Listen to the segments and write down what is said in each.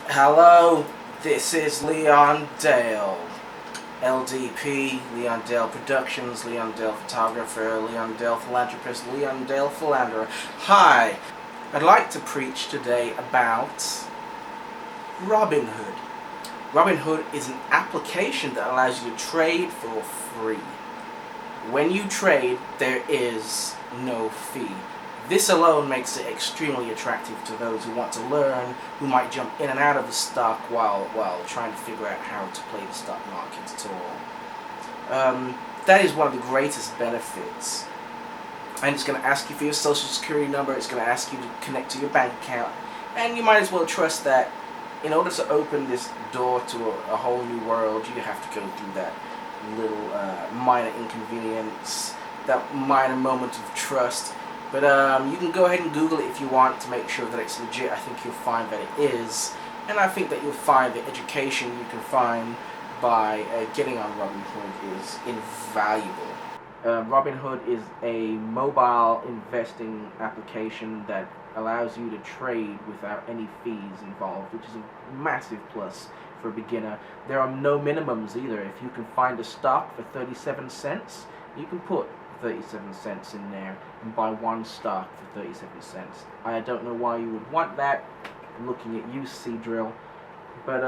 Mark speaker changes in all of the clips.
Speaker 1: Hello, this is Leon Dale. LDP, Leon Dale Productions, Leon Dale Photographer, Leon Dale Philanthropist, Leon Dale Philanderer. Hi, I'd like to preach today about Robinhood. Robinhood is an application that allows you to trade for free. When you trade, there is no fee. This alone makes it extremely attractive to those who want to learn, who might jump in and out of the stock while trying to figure out how to play the stock market at all. That is one of the greatest benefits. And it's going to ask you for your social security number, it's going to ask you to connect to your bank account, and you might as well trust that in order to open this door to a whole new world, you have to go through that little minor inconvenience, that minor moment of trust. But you can go ahead and Google it if you want to make sure that it's legit. I think you'll find that it is. And I think that you'll find the education you can find by getting on Robinhood is invaluable. Robinhood is a mobile investing application that allows you to trade without any fees involved, which is a massive plus for a beginner. There are no minimums either. If you can find a stock for 37 cents, you can put 37 cents in there and buy one stock for 37 cents. I don't know why you would want that, looking at you, Seadrill, but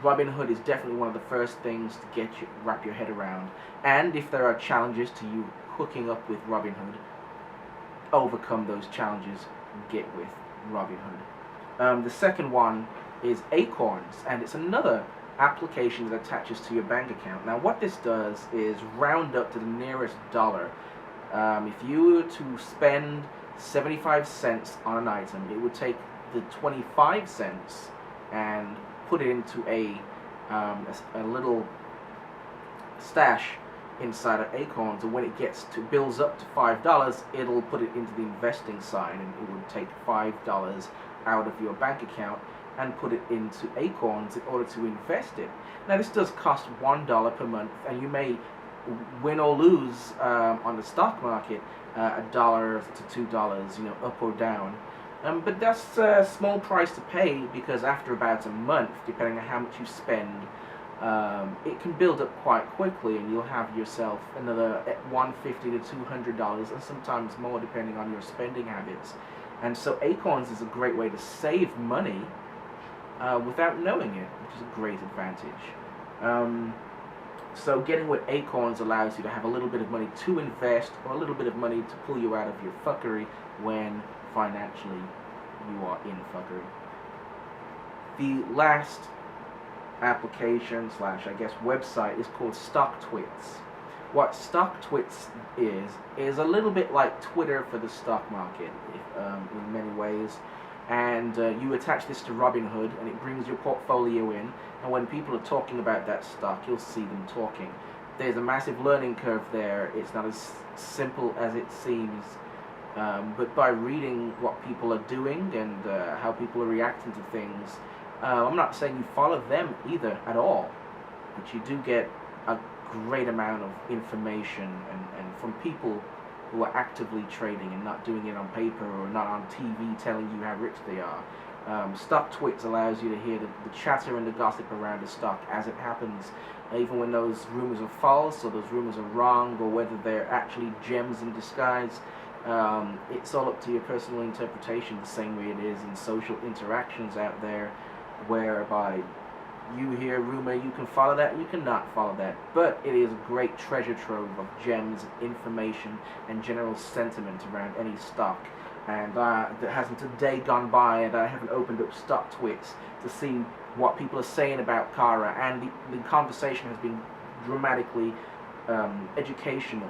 Speaker 1: Robinhood is definitely one of the first things to wrap your head around. And if there are challenges to you hooking up with Robinhood, overcome those challenges and get with Robinhood. The second one is Acorns, and it's another application that attaches to your bank account. Now what this does is round up to the nearest dollar. If you were to spend 75 cents on an item, it would take the 25 cents and put it into a little stash inside of Acorns, and when it builds up to $5, it'll put it into the investing side, and it would take $5 out of your bank account and put it into Acorns in order to invest it. Now this does cost $1 per month, and you may win or lose on the stock market $1 to $2, up or down. But that's a small price to pay, because after about a month, depending on how much you spend, it can build up quite quickly, and you'll have yourself another $150 to $200, and sometimes more depending on your spending habits. And so Acorns is a great way to save money without knowing it, which is a great advantage. So getting with Acorns allows you to have a little bit of money to invest, or a little bit of money to pull you out of your fuckery when financially you are in fuckery. The last application / I guess website is called Stocktwits. What Stocktwits is a little bit like Twitter for the stock market in many ways. And you attach this to Robinhood, and it brings your portfolio in, and when people are talking about that stock, you'll see them talking. There's a massive learning curve there. It's not as simple as it seems, but by reading what people are doing and how people are reacting to things, I'm not saying you follow them either at all, but you do get a great amount of information and from people who are actively trading and not doing it on paper or not on TV telling you how rich they are. Stocktwits allows you to hear the chatter and the gossip around the stock as it happens, even when those rumors are false or those rumors are wrong, or whether they're actually gems in disguise. It's all up to your personal interpretation, the same way it is in social interactions out there, whereby you hear a rumor, you can follow that, you cannot follow that, but it is a great treasure trove of gems, information, and general sentiment around any stock. And there hasn't a day gone by and I haven't opened up Stocktwits to see what people are saying about Kara, and the conversation has been dramatically educational.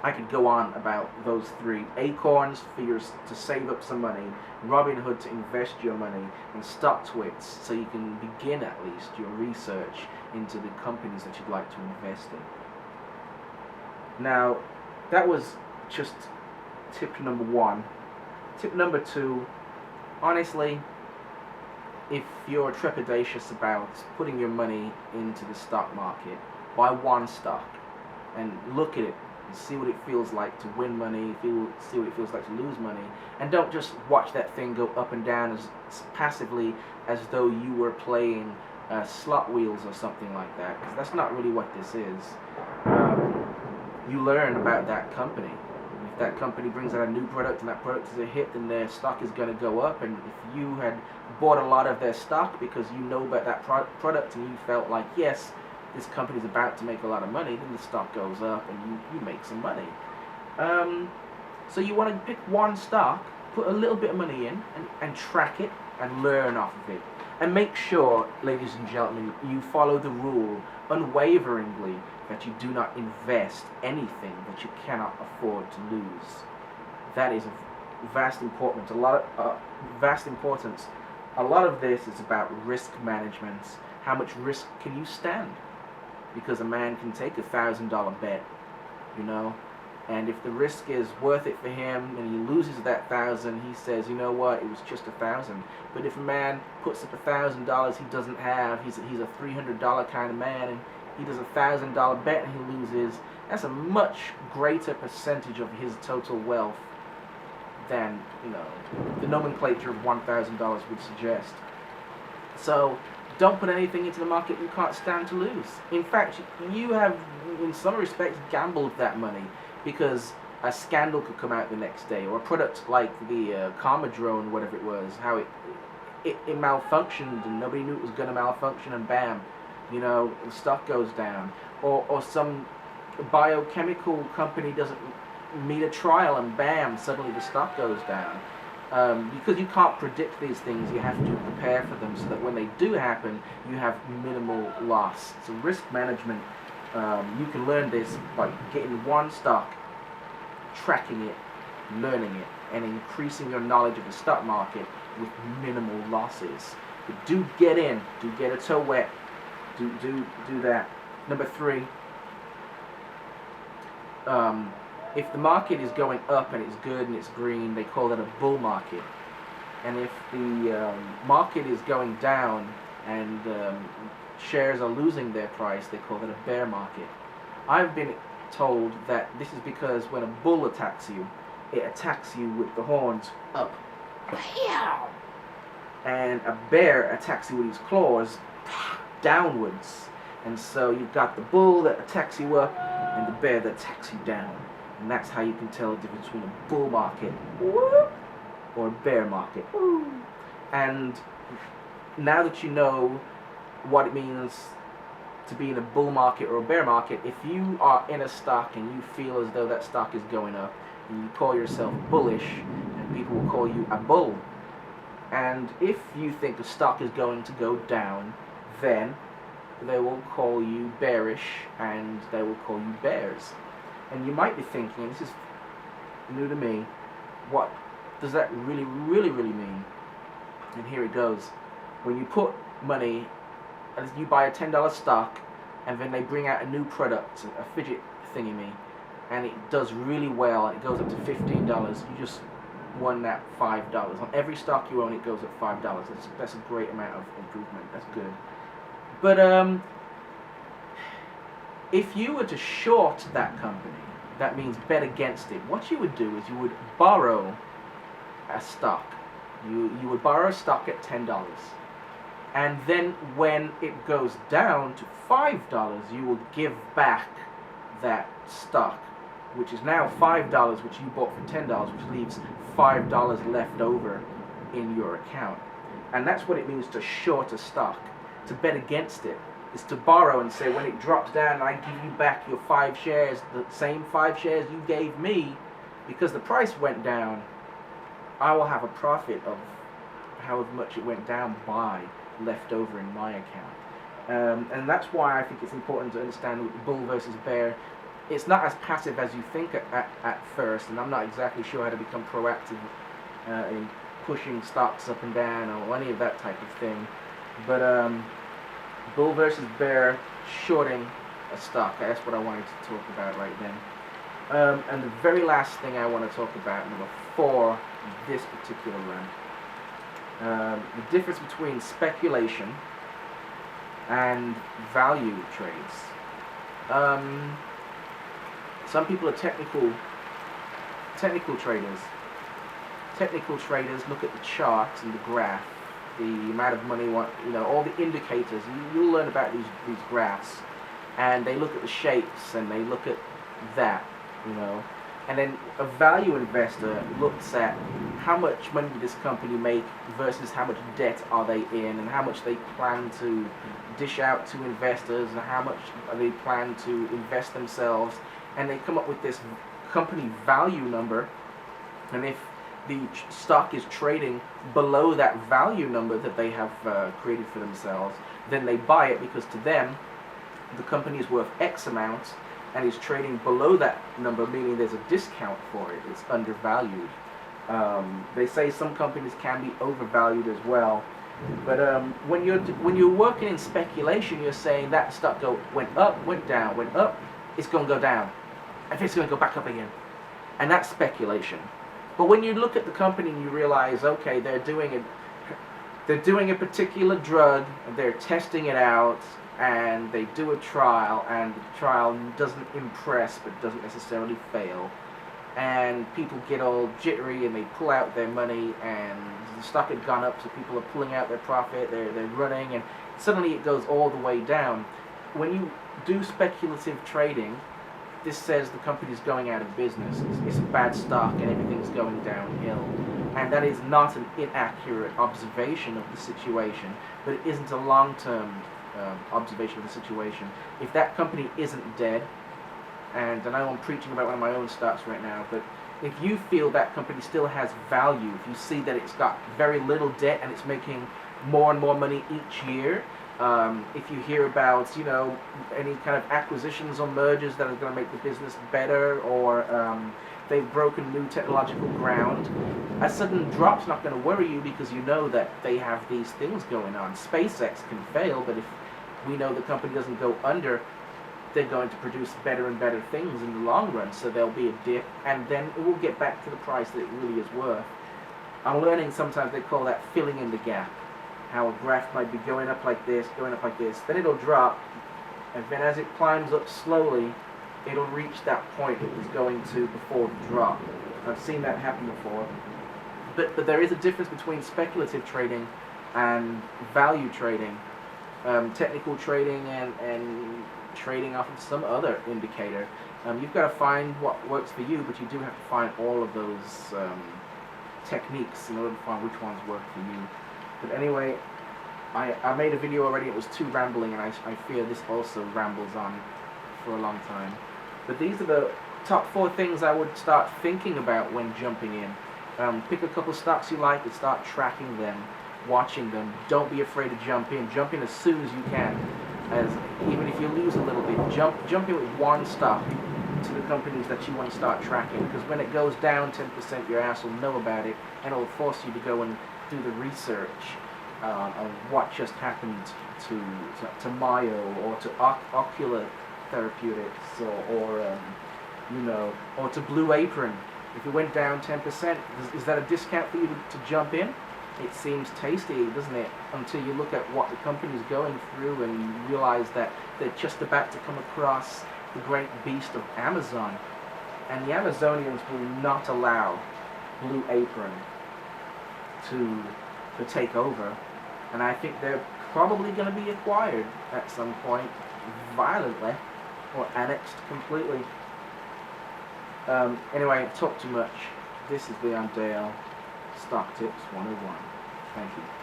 Speaker 1: I could go on about those three: Acorns to save up some money, Robinhood to invest your money, and Stocktwits so you can begin at least your research into the companies that you'd like to invest in. Now, that was just tip number 1. Tip number 2, honestly, if you're trepidatious about putting your money into the stock market, buy one stock and look at it see what it feels like to win money, see what it feels like to lose money, and don't just watch that thing go up and down as passively as though you were playing slot wheels or something like that, because that's not really what this is. You learn about that company. If that company brings out a new product and that product is a hit, then their stock is going to go up. And if you had bought a lot of their stock because you know about that product and you felt like, yes, this company is about to make a lot of money, then the stock goes up and you make some money. So you want to pick one stock, put a little bit of money in, and track it and learn off of it. And make sure, ladies and gentlemen, you follow the rule unwaveringly that you do not invest anything that you cannot afford to lose. That is of vast importance. A lot of this is about risk management. How much risk can you stand? Because a man can take $1,000 bet, you know, and if the risk is worth it for him and he loses that $1,000, he says, you know what, it was just $1,000. But if a man puts up $1,000 he doesn't have, he's a $300 kind of man, and he does $1,000 bet and he loses, that's a much greater percentage of his total wealth than, you know, the nomenclature of $1,000 would suggest. So don't put anything into the market you can't stand to lose. In fact, you have, in some respects, gambled that money, because a scandal could come out the next day, or a product like the Karma drone, whatever it was, how it malfunctioned and nobody knew it was going to malfunction, and bam, you know, the stock goes down. Or some biochemical company doesn't meet a trial and bam, suddenly the stock goes down. Because you can't predict these things, you have to prepare for them so that when they do happen, you have minimal loss. So risk management, you can learn this by getting one stock, tracking it, learning it, and increasing your knowledge of the stock market with minimal losses. But do get in, do get a toe wet, do that. Number 3, if the market is going up and it's good and it's green, they call it a bull market. And if the market is going down and shares are losing their price, they call it a bear market. I've been told that this is because when a bull attacks you, it attacks you with the horns up, and a bear attacks you with his claws downwards. And so you've got the bull that attacks you up and the bear that attacks you down. And that's how you can tell the difference between a bull market or a bear market. And now that you know what it means to be in a bull market or a bear market, if you are in a stock and you feel as though that stock is going up, and you call yourself bullish, and people will call you a bull. And if you think the stock is going to go down, then they will call you bearish, and they will call you bears. And you might be thinking, this is new to me, what does that really mean? And here it goes. When you put money, you buy a $10 stock, and then they bring out a new product, a fidget thingy-me, and it does really well, and it goes up to $15, you just won that $5. On every stock you own, it goes up $5. That's a great amount of improvement. That's good. But if you were to short that company, that means bet against it. What you would do is you would borrow a stock. You would borrow a stock at $10. And then when it goes down to $5, you will give back that stock, which is now $5, which you bought for $10, which leaves $5 left over in your account. And that's what it means to short a stock. To bet against it is to borrow and say, when it drops down, I give you back your 5 shares, the same 5 shares you gave me, because the price went down. I will have a profit of however much it went down by left over in my account. And that's why I think it's important to understand bull versus bear. It's not as passive as you think at first, and I'm not exactly sure how to become proactive in pushing stocks up and down or any of that type of thing. But bull versus bear, shorting a stock, that's what I wanted to talk about right then. And the very last thing I want to talk about, number 4, this particular run, the difference between speculation and value trades. Some people are technical traders. Technical traders look at the chart and the graph, the amount of money, all the indicators. You'll learn about these graphs, and they look at the shapes and they look at that, And then a value investor looks at how much money did this company make versus how much debt are they in, and how much they plan to dish out to investors, and how much they plan to invest themselves, and they come up with this company value number. And if the stock is trading below that value number that they have created for themselves, then they buy it, because to them the company is worth X amount and is trading below that number, meaning there's a discount for it. It's undervalued. They say some companies can be overvalued as well. But when you're working in speculation, you're saying that stock went up, went down, went up, it's going to go down, and it's going to go back up again, and that's speculation. But when you look at the company and you realize, okay, they're doing a particular drug, and they're testing it out, and they do a trial, and the trial doesn't impress but doesn't necessarily fail, and people get all jittery and they pull out their money, and the stock had gone up, so people are pulling out their profit, they're running, and suddenly it goes all the way down. When you do speculative trading, this says the company's going out of business, it's a bad stock and everything's going downhill. And that is not an inaccurate observation of the situation, but it isn't a long-term observation of the situation. If that company isn't dead, and I know I'm preaching about one of my own stocks right now, but if you feel that company still has value, if you see that it's got very little debt and it's making more and more money each year, if you hear about any kind of acquisitions or mergers that are going to make the business better, or they've broken new technological ground, a sudden drop's not going to worry you, because you know that they have these things going on. SpaceX can fail, but if we know the company doesn't go under, they're going to produce better and better things in the long run. So there'll be a dip, and then it will get back to the price that it really is worth. I'm learning sometimes they call that filling in the gap. How a graph might be going up like this, then it'll drop, and then as it climbs up slowly, it'll reach that point it was going to before the drop. I've seen that happen before. But there is a difference between speculative trading and value trading, technical trading, and trading off of some other indicator. You've got to find what works for you, but you do have to find all of those techniques in order to find which ones work for you. But anyway, I made a video already. It was too rambling, and I fear this also rambles on for a long time. But these are the top 4 things I would start thinking about when jumping in. Pick a couple stocks you like and start tracking them, watching them. Don't be afraid to jump in. Jump in as soon as you can. Even if you lose a little bit, jump in with one stock to the companies that you want to start tracking. Because when it goes down 10%, your ass will know about it, and it will force you to go and do the research on what just happened to Mayo, or to Ocular Therapeutics, or to Blue Apron. If it went down 10%, is that a discount for you to jump in? It seems tasty, doesn't it? Until you look at what the company's going through and you realize that they're just about to come across the great beast of Amazon. And the Amazonians will not allow Blue Apron to take over. And I think they're probably going to be acquired at some point, violently, or annexed completely. Anyway, I've talked too much. This is Leon Dale, Stock Tips 101. Thank you.